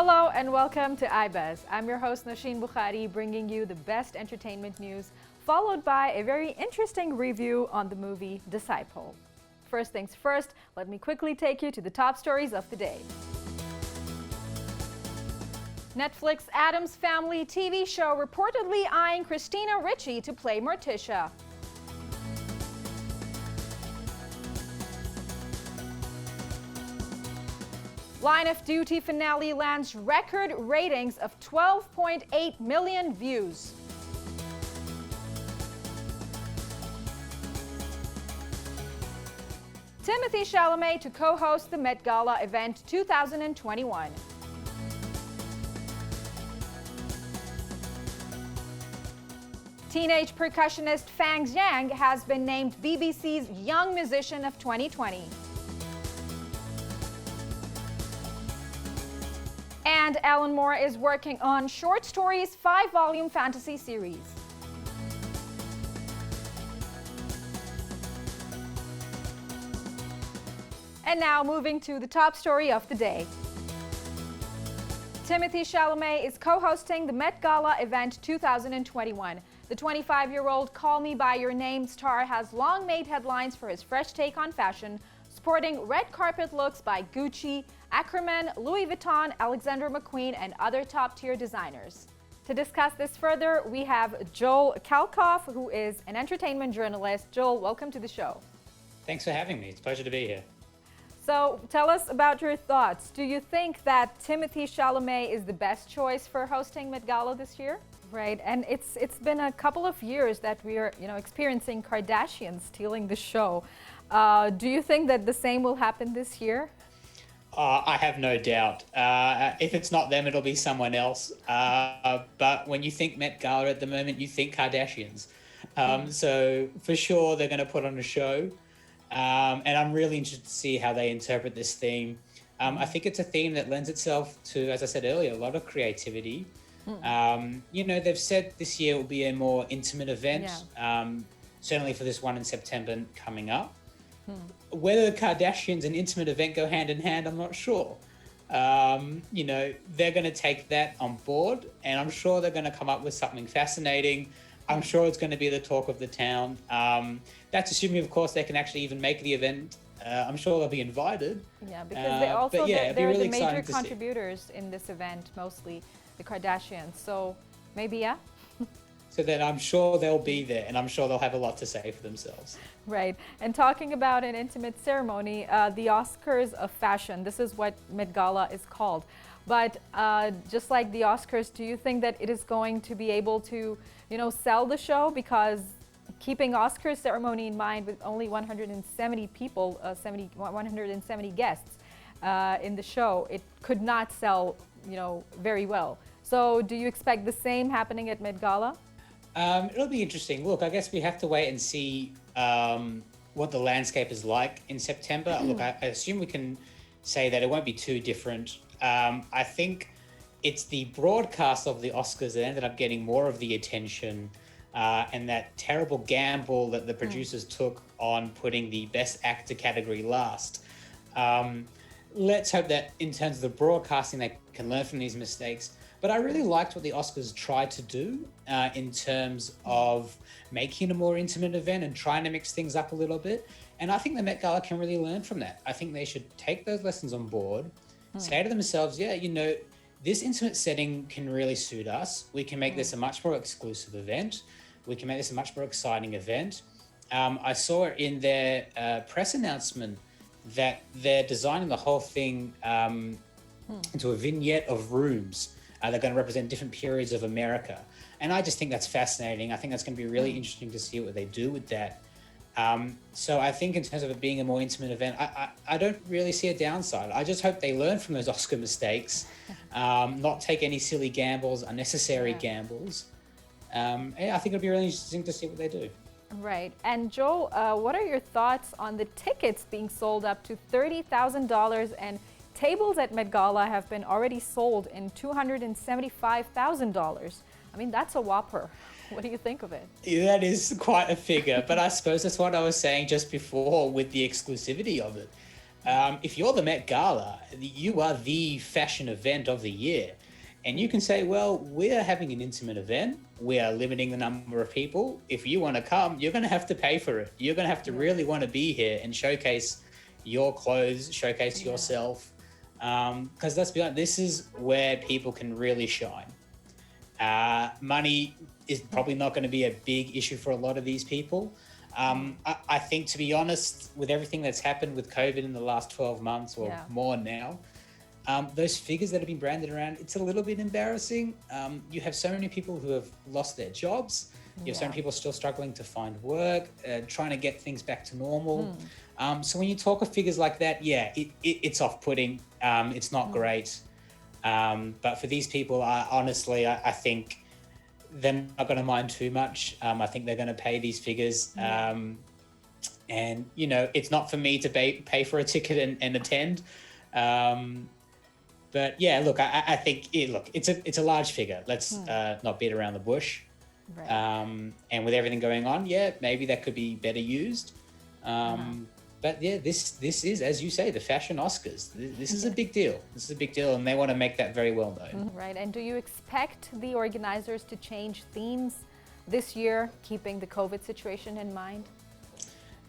Hello and welcome to iBuzz. I'm your host Nosheen Bukhari, bringing you the best entertainment news, followed by a very interesting review on the movie Disciple. First things first, let me quickly take you to the top stories of the day. Netflix Addams Family TV show reportedly eyeing Christina Ricci to play Morticia. Line of Duty finale lands record ratings of 12.8 million views. Timothee Chalamet to co-host the Met Gala event 2021. Teenage percussionist Fang Zhang has been named BBC's Young Musician of 2020. And Alan Moore is working on Short Stories' 5-volume fantasy series. And now moving to the top story of the day. Timothee Chalamet is co-hosting the Met Gala event 2021. The 25-year-old Call Me By Your Name star has long made headlines for his fresh take on fashion, sporting red carpet looks by Gucci, Ackerman, Louis Vuitton, Alexander McQueen, and other top-tier designers. To discuss this further, we have Joel Kalkopf, who is an entertainment journalist. Joel, welcome to the show. Thanks for having me. It's a pleasure to be here. So tell us about your thoughts. Do you think that Timothee Chalamet is the best choice for hosting Met Gala this year? Right, and it's been a couple of years that we are, experiencing Kardashians stealing the show. Do you think that the same will happen this year? I have no doubt. If it's not them, it'll be someone else. But when you think Met Gala at the moment, you think Kardashians. So for sure, they're going to put on a show. And I'm really interested to see how they interpret this theme. I think it's a theme that lends itself to, as I said earlier, a lot of creativity. They've said this year will be a more intimate event, certainly for this one in September coming up. Whether the Kardashians and intimate event go hand in hand, I'm not sure. They're going to take that on board, and I'm sure they're going to come up with something fascinating. I'm sure it's going to be the talk of the town. That's assuming, of course, they can actually even make the event. I'm sure they'll be invited. Yeah, because they're really the major contributors in this event, mostly the Kardashians. So maybe, yeah. So then I'm sure they'll be there, and I'm sure they'll have a lot to say for themselves. Right. And talking about an intimate ceremony, the Oscars of fashion, this is what Met Gala is called. But just like the Oscars, do you think that it is going to be able to, sell the show? Because keeping Oscars ceremony in mind with only 170 people, 170 guests in the show, it could not sell, very well. So do you expect the same happening at Met Gala? It'll be interesting. Look, I guess we have to wait and see what the landscape is like in September. Look, I assume we can say that it won't be too different. I think it's the broadcast of the Oscars that ended up getting more of the attention, and that terrible gamble that the producers took on putting the Best Actor category last. Let's hope that in terms of the broadcasting, they can learn from these mistakes. But I really liked what the Oscars tried to do in terms of making a more intimate event and trying to mix things up a little bit. And I think the Met Gala can really learn from that. I think they should take those lessons on board, say to themselves, this intimate setting can really suit us. We can make this a much more exclusive event. We can make this a much more exciting event. I saw in their press announcement that they're designing the whole thing into a vignette of rooms. They're going to represent different periods of America. And I just think that's fascinating. I think that's going to be really interesting to see what they do with that. So I think in terms of it being a more intimate event, I don't really see a downside. I just hope they learn from those Oscar mistakes, not take any silly gambles, unnecessary gambles. I think it'll be really interesting to see what they do. Right. And Joel, what are your thoughts on the tickets being sold up to $30,000 and tables at Met Gala have been already sold in $275,000? I mean, that's a whopper. What do you think of it? Yeah, that is quite a figure, but I suppose that's what I was saying just before with the exclusivity of it. if you're the Met Gala, you are the fashion event of the year. And you can say, well, we're having an intimate event. We are limiting the number of people. If you want to come, you're going to have to pay for it. You're going to have to really want to be here and showcase your clothes, showcase yourself. Because let's be honest, this is where people can really shine. Money is probably not going to be a big issue for a lot of these people. I think, to be honest, with everything that's happened with COVID in the last 12 months or more now, those figures that have been branded around, it's a little bit embarrassing. You have so many people who have lost their jobs. You have so many people still struggling to find work, trying to get things back to normal. So when you talk of figures like that, it's off-putting. It's not great. But for these people, honestly, I think they're not going to mind too much. I think they're going to pay these figures. And, it's not for me to pay for a ticket and attend. But yeah, look, I think it's a large figure. Let's not beat around the bush. Right. And with everything going on, maybe that could be better used. But yeah, this is, as you say, the fashion Oscars. This is a big deal. This is a big deal, and they want to make that very well known. Right. And do you expect the organizers to change themes this year, keeping the COVID situation in mind?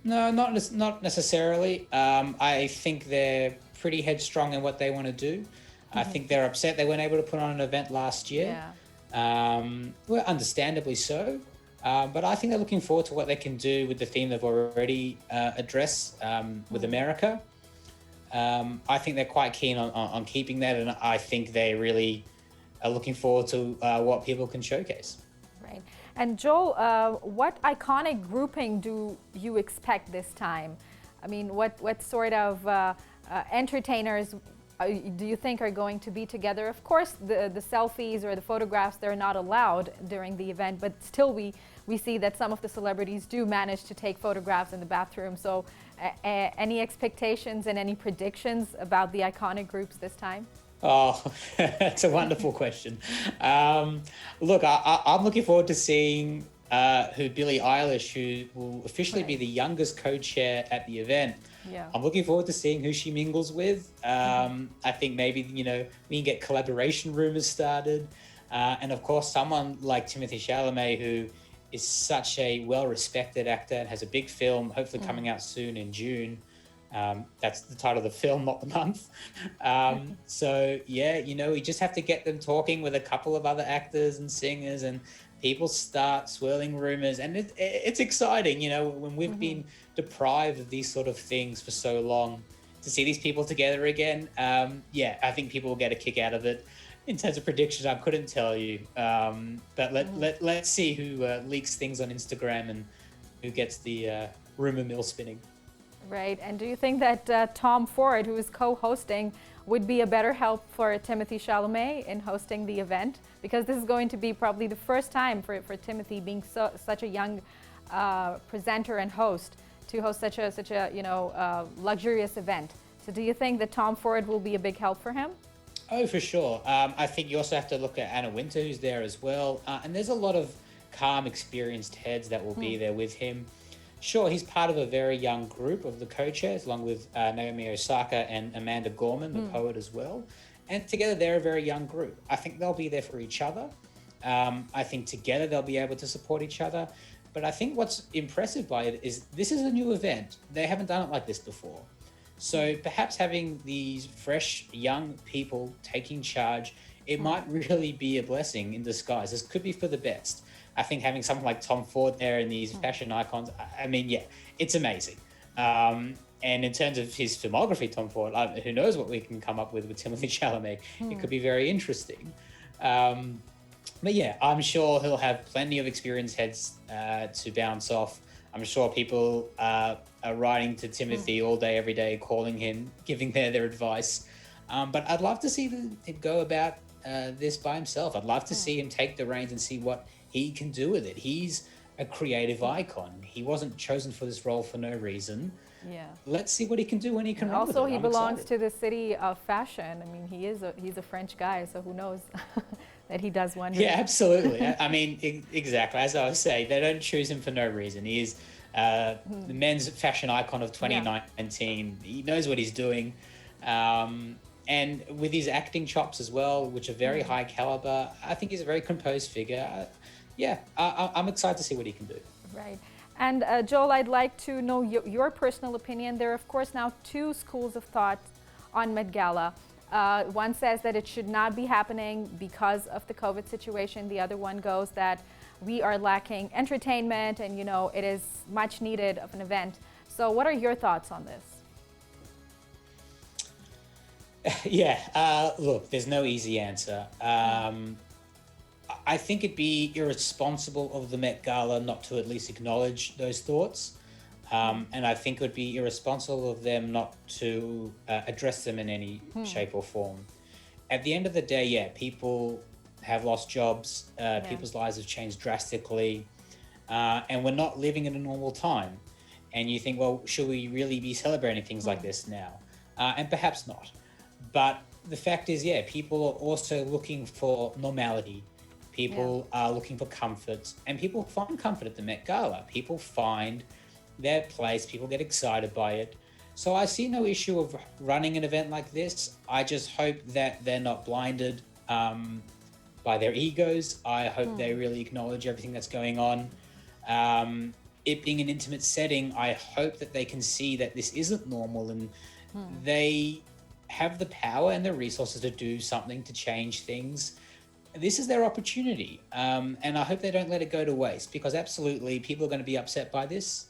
No, not necessarily. I think they're pretty headstrong in what they want to do. I think they're upset they weren't able to put on an event last year. Well, understandably so. But I think they're looking forward to what they can do with the theme they've already addressed with America. I think they're quite keen on keeping that, and I think they really are looking forward to what people can showcase. Right. And Joel, what iconic grouping do you expect this time? I mean, what sort of entertainers do you think are going to be together? Of course, the selfies or the photographs, they're not allowed during the event, but still we see that some of the celebrities do manage to take photographs in the bathroom. So any expectations and any predictions about the iconic groups this time? Oh, that's a wonderful question. Look, I'm looking forward to seeing who Billie Eilish, who will officially be the youngest co-chair at the event. I'm looking forward to seeing who she mingles with. I think maybe, we can get collaboration rumors started. And of course, someone like Timothee Chalamet, who is such a well-respected actor and has a big film, hopefully coming out soon in June. That's the title of the film, not the month. So yeah, we just have to get them talking with a couple of other actors and singers, and people start swirling rumors, and it's exciting, when we've been deprived of these sort of things for so long, to see these people together again. I think people will get a kick out of it. In terms of predictions, I couldn't tell you, but let's see who leaks things on Instagram and who gets the rumor mill spinning. Right. And do you think that Tom Ford, who is co-hosting, would be a better help for Timothee Chalamet in hosting the event? Because this is going to be probably the first time for Timothee, being such a young presenter and host, to host such a luxurious event. So do you think that Tom Ford will be a big help for him? Oh, for sure. I think you also have to look at Anna Wintour, who's there as well. And there's a lot of calm, experienced heads that will be there with him. Sure, he's part of a very young group of the co-chairs, along with Naomi Osaka and Amanda Gorman, the poet as well. And together they're a very young group. I think they'll be there for each other. I think together they'll be able to support each other. But I think what's impressive by it is this is a new event. They haven't done it like this before. So perhaps having these fresh young people taking charge, it might really be a blessing in disguise. This could be for the best. I think having someone like Tom Ford there and these fashion icons, I mean, yeah, it's amazing. And in terms of his filmography, Tom Ford, who knows what we can come up with Timothee Chalamet. It could be very interesting. But yeah, I'm sure he'll have plenty of experienced heads to bounce off. I'm sure people are writing to Timothee all day, every day, calling him, giving their advice. But I'd love to see him go about this by himself. I'd love to see him take the reins and see what he can do with it. He's a creative icon. He wasn't chosen for this role for no reason. Yeah. Let's see what he can do when he can run with it. Also, he belongs to the city of fashion. I mean, he's a French guy, so who knows that he does wonders. Yeah, absolutely. I mean, exactly. As I was saying, they don't choose him for no reason. He is the men's fashion icon of 2019. He knows what he's doing. And with his acting chops as well, which are very high caliber, I think he's a very composed figure. I'm excited to see what he can do. Right. And Joel, I'd like to know your personal opinion. There are, of course, now two schools of thought on Met Gala. One says that it should not be happening because of the COVID situation. The other one goes that we are lacking entertainment and, it is much needed of an event. So what are your thoughts on this? Look, there's no easy answer. I think it'd be irresponsible of the Met Gala not to at least acknowledge those thoughts. And I think it would be irresponsible of them not to address them in any shape or form. At the end of the day, people have lost jobs, people's lives have changed drastically, and we're not living in a normal time. And you think, well, should we really be celebrating things like this now? And perhaps not. But the fact is, people are also looking for normality. People are looking for comfort, and people find comfort at the Met Gala. People find their place, people get excited by it. So I see no issue of running an event like this. I just hope that they're not blinded by their egos. I hope they really acknowledge everything that's going on. It being an intimate setting, I hope that they can see that this isn't normal and they have the power and the resources to do something to change things. This is their opportunity. And I hope they don't let it go to waste, because absolutely people are going to be upset by this.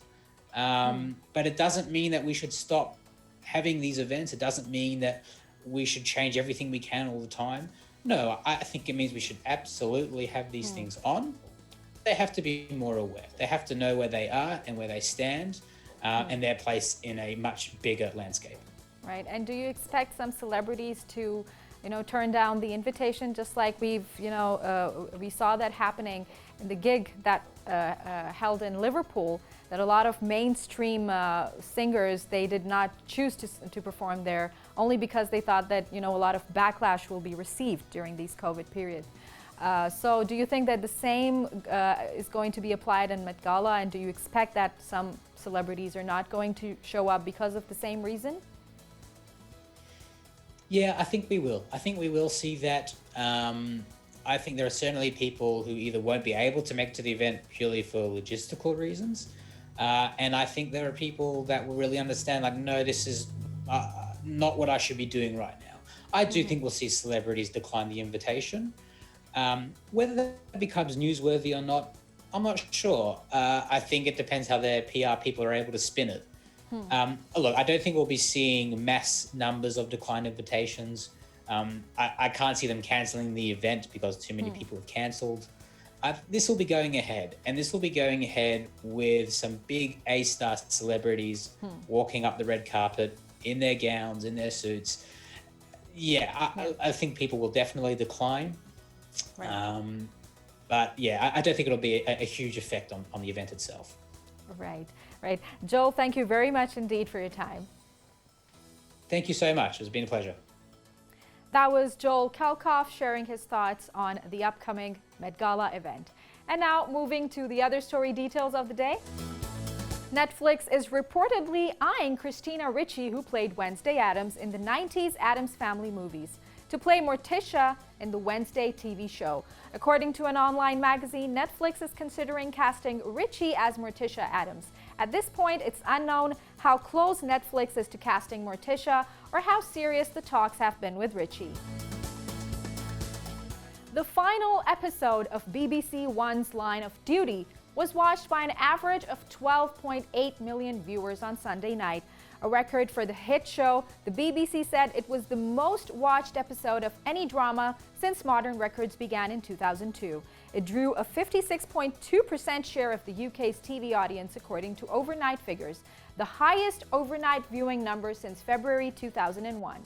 But it doesn't mean that we should stop having these events. It doesn't mean that we should change everything we can all the time. No, I think it means we should absolutely have these things on. They have to be more aware. They have to know where they are and where they stand and their place in a much bigger landscape. Right. And do you expect some celebrities to, turn down the invitation, just like we saw that happening in the gig that held in Liverpool, that a lot of mainstream singers, they did not choose to perform there only because they thought that, a lot of backlash will be received during these COVID periods. So do you think that the same is going to be applied in Met Gala, and do you expect that some celebrities are not going to show up because of the same reason? Yeah, I think we will. I think we will see that. I think there are certainly people who either won't be able to make it to the event purely for logistical reasons. And I think there are people that will really understand, like, no, this is not what I should be doing right now. I do think we'll see celebrities decline the invitation. Whether that becomes newsworthy or not, I'm not sure. I think it depends how their PR people are able to spin it. Look, I don't think we'll be seeing mass numbers of declined invitations. I can't see them cancelling the event because too many people have cancelled. This will be going ahead, and this will be going ahead with some big A-star celebrities walking up the red carpet in their gowns, in their suits. I think people will definitely decline. Right. But I don't think it'll be a huge effect on the event itself. Right. Joel, thank you very much indeed for your time. Thank you so much. It's been a pleasure. That was Joel Kalkopf sharing his thoughts on the upcoming Met Gala event. And now moving to the other story details of the day. Netflix is reportedly eyeing Christina Ricci, who played Wednesday Addams in the 90s Addams Family movies, to play Morticia in the Wednesday TV show. According to an online magazine, Netflix is considering casting Ricci as Morticia Addams. At this point, it's unknown how close Netflix is to casting Morticia or how serious the talks have been with Ricci. The final episode of BBC One's Line of Duty was watched by an average of 12.8 million viewers on Sunday night. A record for the hit show. The BBC said it was the most watched episode of any drama since Modern Records began in 2002. It drew a 56.2% share of the UK's TV audience, according to overnight figures, the highest overnight viewing number since February 2001.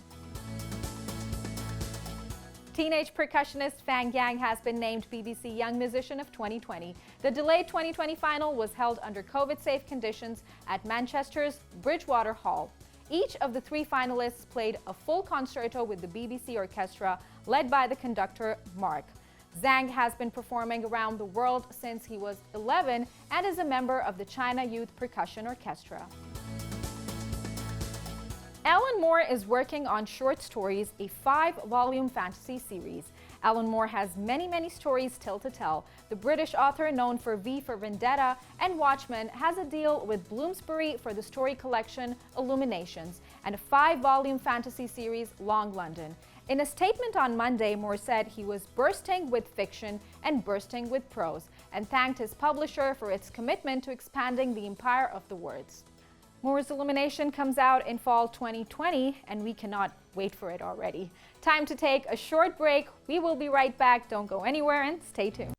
Teenage percussionist Fang Yang has been named BBC Young Musician of 2020. The delayed 2020 final was held under COVID-safe conditions at Manchester's Bridgewater Hall. Each of the three finalists played a full concerto with the BBC orchestra, led by the conductor Mark. Zhang has been performing around the world since he was 11 and is a member of the China Youth Percussion Orchestra. Alan Moore is working on Short Stories, a 5-volume fantasy series. Alan Moore has many stories still to tell. The British author, known for V for Vendetta and Watchmen, has a deal with Bloomsbury for the story collection Illuminations and a 5-volume fantasy series, Long London. In a statement on Monday, Moore said he was bursting with fiction and bursting with prose and thanked his publisher for its commitment to expanding the empire of the words. Moore's Illumination comes out in fall 2020, and we cannot wait for it already. Time to take a short break. We will be right back. Don't go anywhere and stay tuned.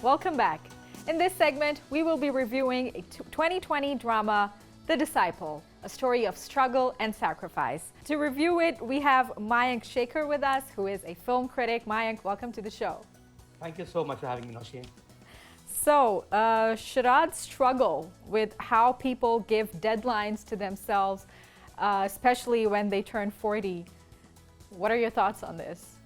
Welcome back. In this segment, we will be reviewing a 2020 drama, The Disciple, a story of struggle and sacrifice. To review it, we have Mayank Shekhar with us, who is a film critic. Mayank, welcome to the show. Thank you so much for having me, Nosheen. So, Sharad's struggle with how people give deadlines to themselves, especially when they turn 40. What are your thoughts on this?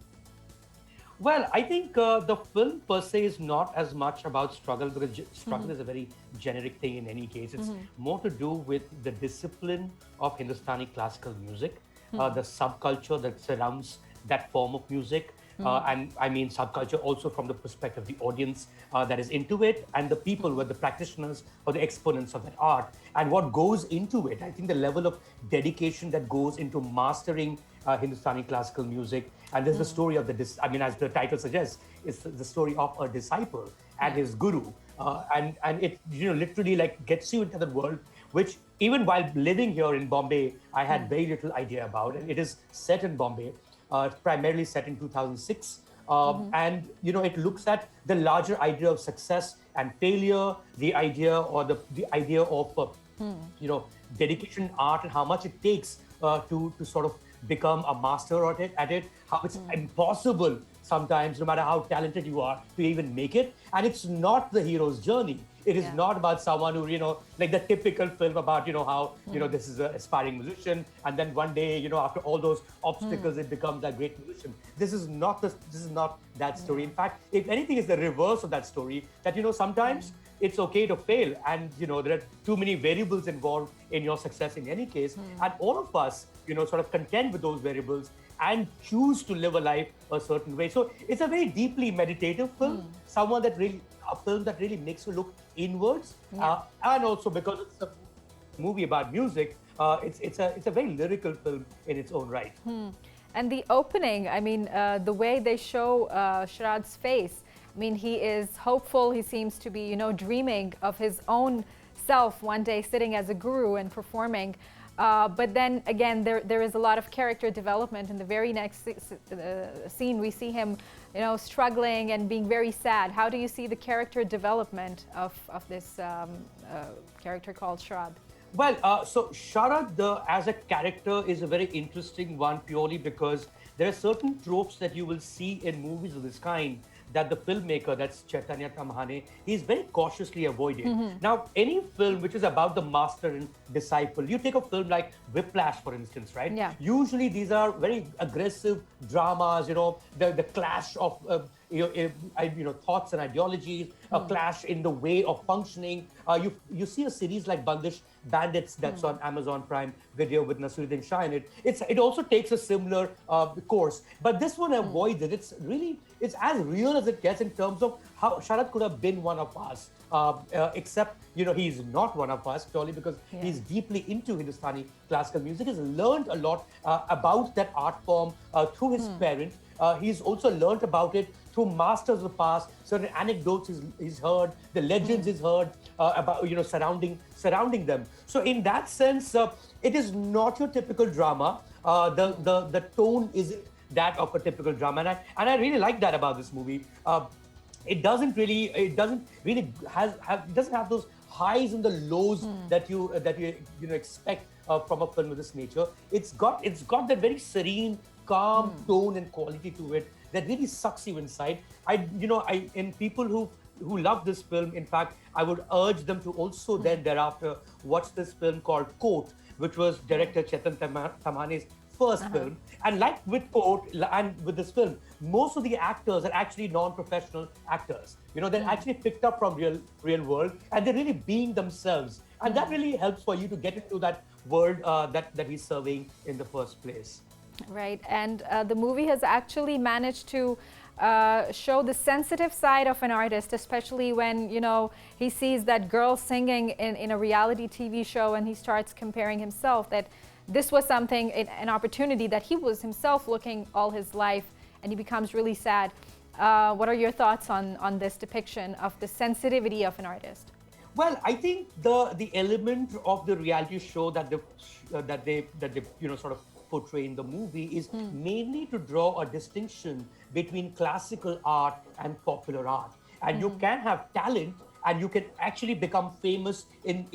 Well, I think the film per se is not as much about struggle, because struggle is a very generic thing in any case. It's more to do with the discipline of Hindustani classical music, the subculture that surrounds that form of music. And I mean subculture also from the perspective of the audience that is into it, and the people who are the practitioners or the exponents of that art, and what goes into it. I think the level of dedication that goes into mastering Hindustani classical music. And this is the story of as the title suggests, it's the story of a disciple and his guru. And it literally like gets you into the world, which even while living here in Bombay, I had very little idea about. And it is set in Bombay. It's primarily set in 2006. And, it looks at the larger idea of success and failure, the idea of, dedication, art, and how much it takes to sort of become a master at it, how it's impossible sometimes, no matter how talented you are, to even make it. And it's not the hero's journey. It is not about someone who, like the typical film about, how, this is an aspiring musician. And then one day, after all those obstacles, it becomes that great musician. This is not that story. In fact, if anything, is the reverse of that story, that, sometimes it's okay to fail. And, there are too many variables involved in your success in any case. And all of us, sort of contend with those variables and choose to live a life a certain way. So it's a very deeply meditative film, a film that really makes you look inwards. And also because it's a movie about music, it's a very lyrical film in its own right. And the opening, the way they show Sharad's face, he is hopeful. He seems to be, dreaming of his own self one day sitting as a guru and performing. But then again, there is a lot of character development. In the very next scene, we see him, struggling and being very sad. How do you see the character development of this character called Sharad? Well, so Sharad as a character is a very interesting one, purely because there are certain tropes that you will see in movies of this kind that the filmmaker, that's Chaitanya Tamhane, he's very cautiously avoided. Now, any film which is about the master and disciple, you take a film like Whiplash, for instance, right? Yeah. Usually these are very aggressive dramas, the clash of thoughts and ideologies, a clash in the way of functioning. You see a series like Bandish Bandits that's on Amazon Prime Video with Nasiruddin Shah in it. It also takes a similar course, but this one avoids it. It's as real as it gets in terms of how Sharad could have been one of us, except he's not one of us, purely because he's deeply into Hindustani classical music. He's learned a lot about that art form through his parent. He's also learned about it through masters of the past, certain anecdotes he's heard, the legends he's heard about surrounding them. So in that sense, it is not your typical drama. The tone isn't that of a typical drama, and I really like that about this movie. It doesn't have those highs and the lows that you expect from a film of this nature. It's got that very serene, calm tone and quality to it that really sucks you inside. In people who who love this film, in fact, I would urge them to also then thereafter watch this film called Court, which was director Chetan Thammane's first film. And like with Court and with this film, most of the actors are actually non-professional actors. They're actually picked up from real world, and they're really being themselves. And that really helps for you to get into that world that he's serving in the first place. Right, and the movie has actually managed to show the sensitive side of an artist, especially when, he sees that girl singing in a reality TV show, and he starts comparing himself, that this was something, an opportunity that he was himself looking all his life, and he becomes really sad. What are your thoughts on this depiction of the sensitivity of an artist? Well, I think the element of the reality show that they sort of portray in the movie is mainly to draw a distinction between classical art and popular art. And you can have talent, and you can actually become famous in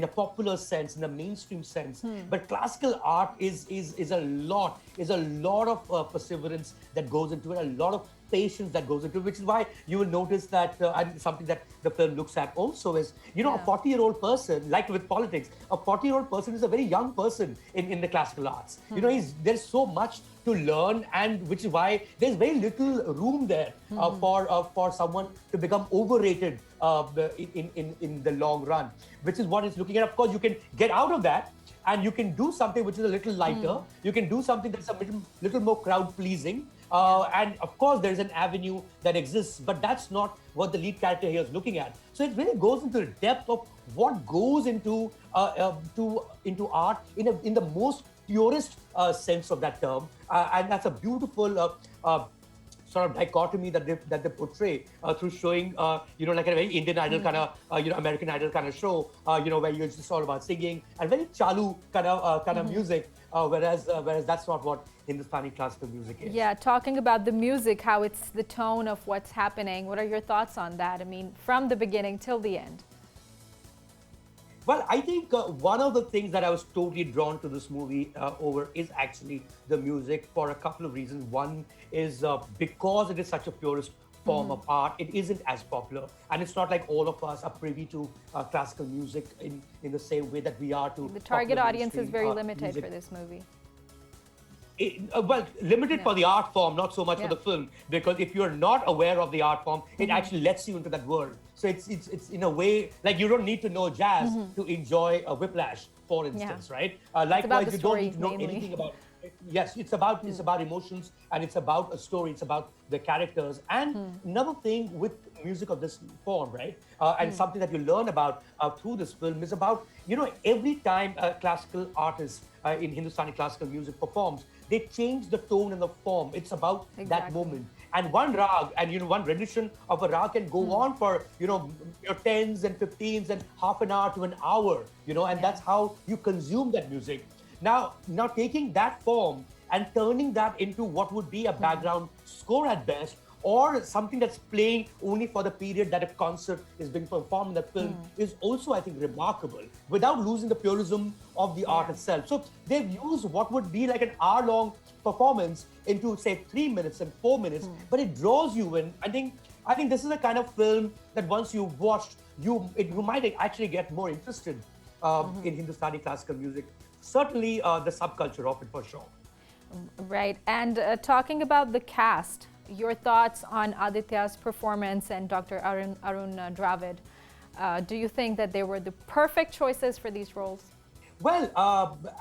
a popular sense, in a mainstream sense. But classical art is a lot of perseverance that goes into it, a lot of patience that goes into it, which is why you will notice that, and something that the film looks at also is, a 40-year-old person, like with politics, a 40-year-old person is a very young person in the classical arts. There's so much to learn, and which is why there's very little room there for someone to become overrated in the long run, which is what it's looking at. Of course, you can get out of that, and you can do something which is a little lighter. You can do something that's a little more crowd-pleasing. And of course, there's an avenue that exists, but that's not what the lead character here is looking at. So it really goes into the depth of what goes into art in the most purest sense of that term, and that's a beautiful sort of dichotomy that they portray through showing, like a very Indian Idol kind of, American Idol kind of show, where you're just all about singing and very chalu kind of music, whereas that's not what Hindustani classical music is. Yeah, talking about the music, how it's the tone of what's happening. What are your thoughts on that? I mean, from the beginning till the end. Well, I think one of the things that I was totally drawn to this movie over is actually the music, for a couple of reasons. One is because it is such a purist form of art, it isn't as popular, and it's not like all of us are privy to classical music in the same way that we are to the target audience is very limited music. For this movie. Limited for the art form, not so much for the film, because if you're not aware of the art form, it actually lets you into that world. So it's in a way, like, you don't need to know jazz to enjoy a Whiplash, for instance, right? Likewise, you don't need to know anything about it. Yes, it's about emotions, and it's about a story, it's about the characters. And another thing with music of this form, right? And something that you learn about through this film is about, every time a classical artist in Hindustani classical music performs, they change the tone and the form. It's about that moment. And one rag and one rendition of a rag can go on for your 10s and 15s and half an hour to an hour, and that's how you consume that music. Now taking that form and turning that into what would be a background score at best, or something that's playing only for the period that a concert is being performed in the film, is also, I think, remarkable, without losing the purism of the art itself. So they've used what would be like an hour-long performance into, say, 3 minutes and 4 minutes, but it draws you in. I think this is the kind of film that once you've watched, you might actually get more interested in Hindustani classical music. Certainly the subculture of it, for sure. Right. And talking about the cast, your thoughts on Aditya's performance and Dr. Arun Dravid. Do you think that they were the perfect choices for these roles? Well,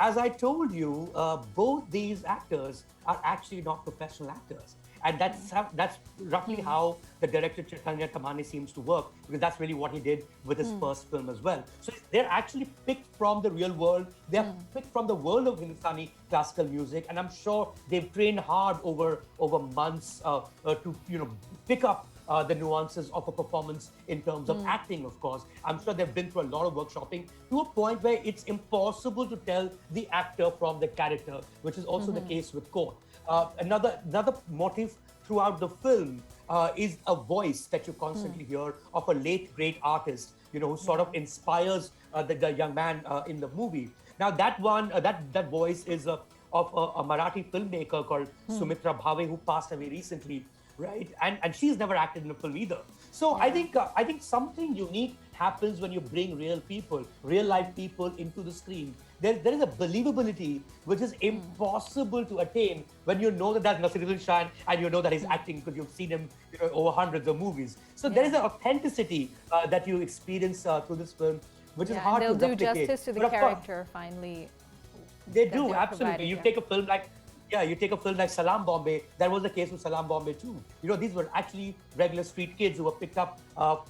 as I told you, both these actors are actually not professional actors. And that's roughly how the director Timothee Chalamet seems to work, because that's really what he did with his first film as well. So they're actually picked from the real world. They're picked from the world of Hindustani classical music, and I'm sure they've trained hard over months to pick up the nuances of a performance in terms of acting. Of course, I'm sure they've been through a lot of workshopping to a point where it's impossible to tell the actor from the character, which is also the case with Court. Another motif throughout the film is a voice that you constantly hear of a late great artist, who sort of inspires the young man in the movie. Now that voice is of a Marathi filmmaker called Sumitra Bhave, who passed away recently. right? And she's never acted in a film either. So I think something unique happens when you bring real people, real life people into the screen. There is a believability which is impossible to attain when you know that that's Naseeruddin Shah and you know that he's acting because you've seen him over hundreds of movies. So there is an authenticity that you experience through this film, which is hard to replicate. They'll do justice to the character finally. They do, absolutely. You take a film like you take a film like Salam Bombay. That was the case with Salam Bombay too. These were actually regular street kids who were picked up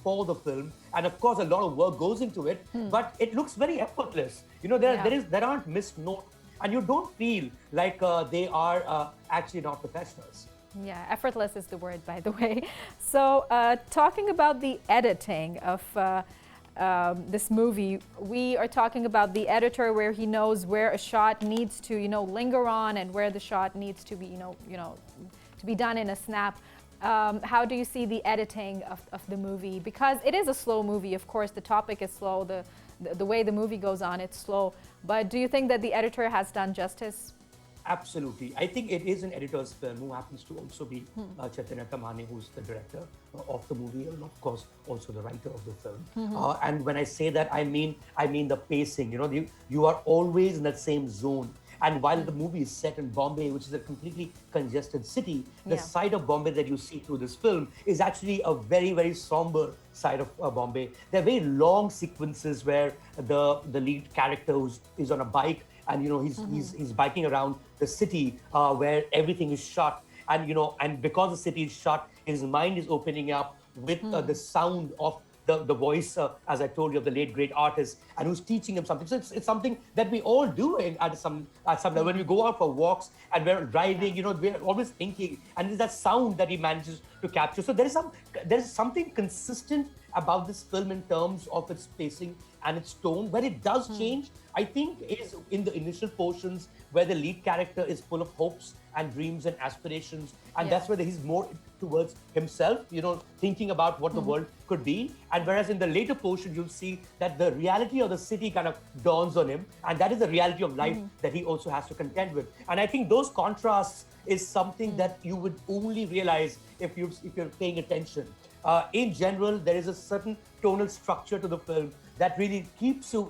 for the film, and of course, a lot of work goes into it. But it looks very effortless. There aren't missed notes, and you don't feel like they are actually not professionals. Yeah, effortless is the word, by the way. So, talking about the editing of this movie, we are talking about the editor where he knows where a shot needs to, linger on, and where the shot needs to be, to be done in a snap. How do you see the editing of the movie? Because it is a slow movie, of course. The topic is slow. The way the movie goes on, it's slow. But do you think that the editor has done justice? Absolutely. I think it is an editor's film who happens to also be Chaitanya Kamane, who's the director of the movie, and of course also the writer of the film. And when I say that, I mean the pacing. You are always in that same zone. And while the movie is set in Bombay, which is a completely congested city, the side of Bombay that you see through this film is actually a very, very somber side of Bombay. There are very long sequences where the lead character is on a bike, and he's biking around the city where everything is shot, and because the city is shot, his mind is opening up with the sound of the voice, as I told you, of the late great artist, and who's teaching him something. So it's something that we all do at some level. When we go out for walks and we're driving, we're always thinking, and it's that sound that he manages to capture. So there is something consistent about this film in terms of its pacing and its tone. Where it does change, I think, is in the initial portions where the lead character is full of hopes and dreams and aspirations, and that's where he's more towards himself, thinking about what the world could be. And whereas in the later portion, you'll see that the reality of the city kind of dawns on him, and that is the reality of life that he also has to contend with. And I think those contrasts is something that you would only realize if you're paying attention. In general, there is a certain tonal structure to the film that really keeps you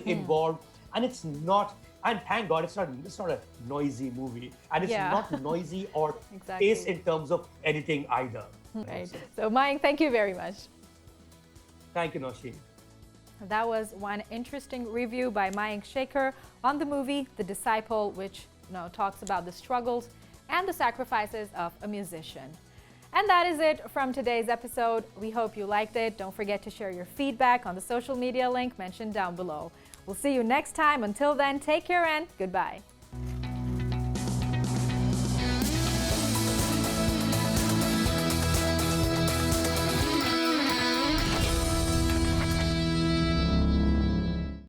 involved, and it's not. And thank God, it's not a noisy movie, and it's not noisy or pace in terms of editing either. Right. So, Mayank, thank you very much. Thank you, Nosheen. That was one interesting review by Mayank Shekhar on the movie The Disciple, which talks about the struggles and the sacrifices of a musician. And that is it from today's episode. We hope you liked it. Don't forget to share your feedback on the social media link mentioned down below. We'll see you next time. Until then, take care and goodbye.